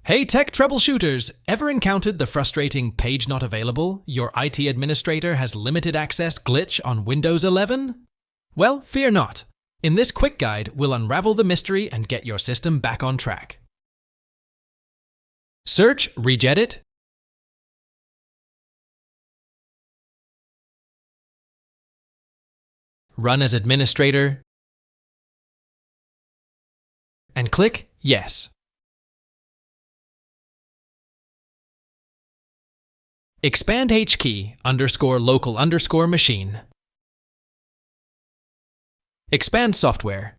Hey tech troubleshooters! Ever encountered the frustrating page not available, your IT administrator has limited access glitch on Windows 11? Well, fear not. In this quick guide, we'll unravel the mystery and get your system back on track. Search regedit, run as administrator, and click Yes. Expand HKey _local machine. Expand software.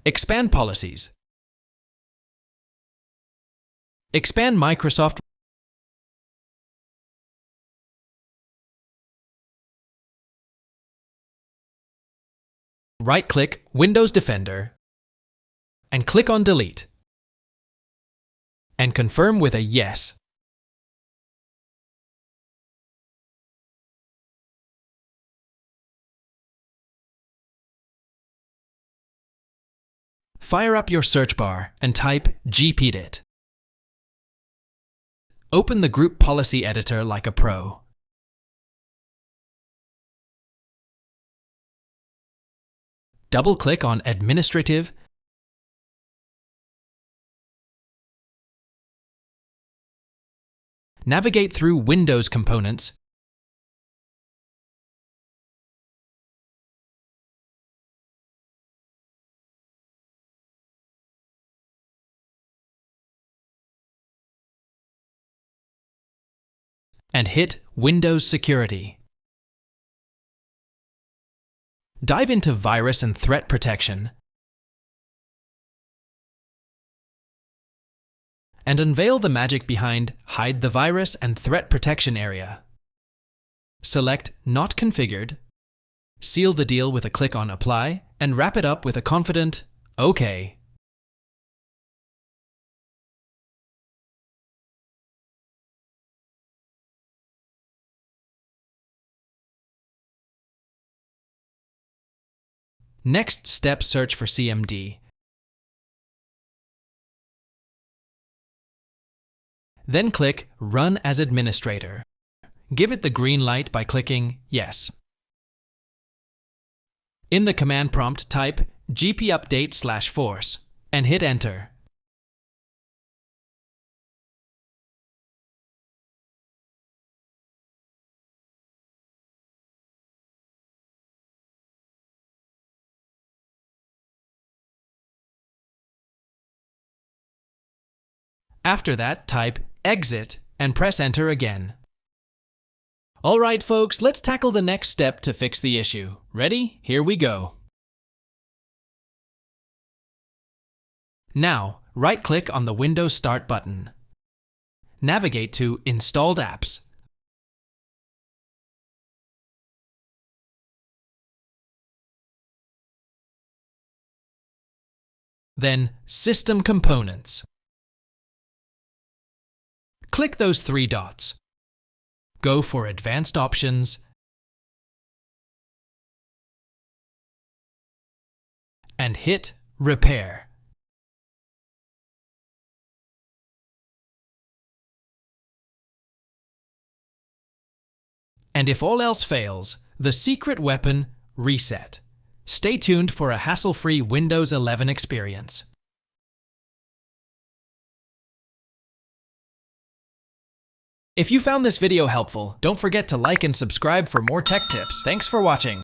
Expand policies. Expand Microsoft. Right-click Windows Defender and click on Delete. And confirm with a Yes. Fire up your search bar and type gpupdate. Open the group policy editor like a pro. Double-click on Administrative Navigate through Windows components and hit Windows Security. Dive into Virus and Threat Protection and unveil the magic behind Hide the Virus and Threat Protection area. Select Not Configured, seal the deal with a click on Apply, and wrap it up with a confident OK. Next step, search for CMD. Then click Run as Administrator. Give it the green light by clicking Yes. In the command prompt, type gpupdate/force and hit Enter. After that, type Exit and press Enter again. Alright folks, let's tackle the next step to fix the issue. Ready? Here we go. Now, right-click on the Windows Start button. Navigate to Installed Apps. Then System Components. Click those three dots. Go for Advanced Options and hit Repair. And if all else fails, the secret weapon, Reset. Stay tuned for a hassle-free Windows 11 experience. If you found this video helpful, don't forget to like and subscribe for more tech tips. Thanks for watching.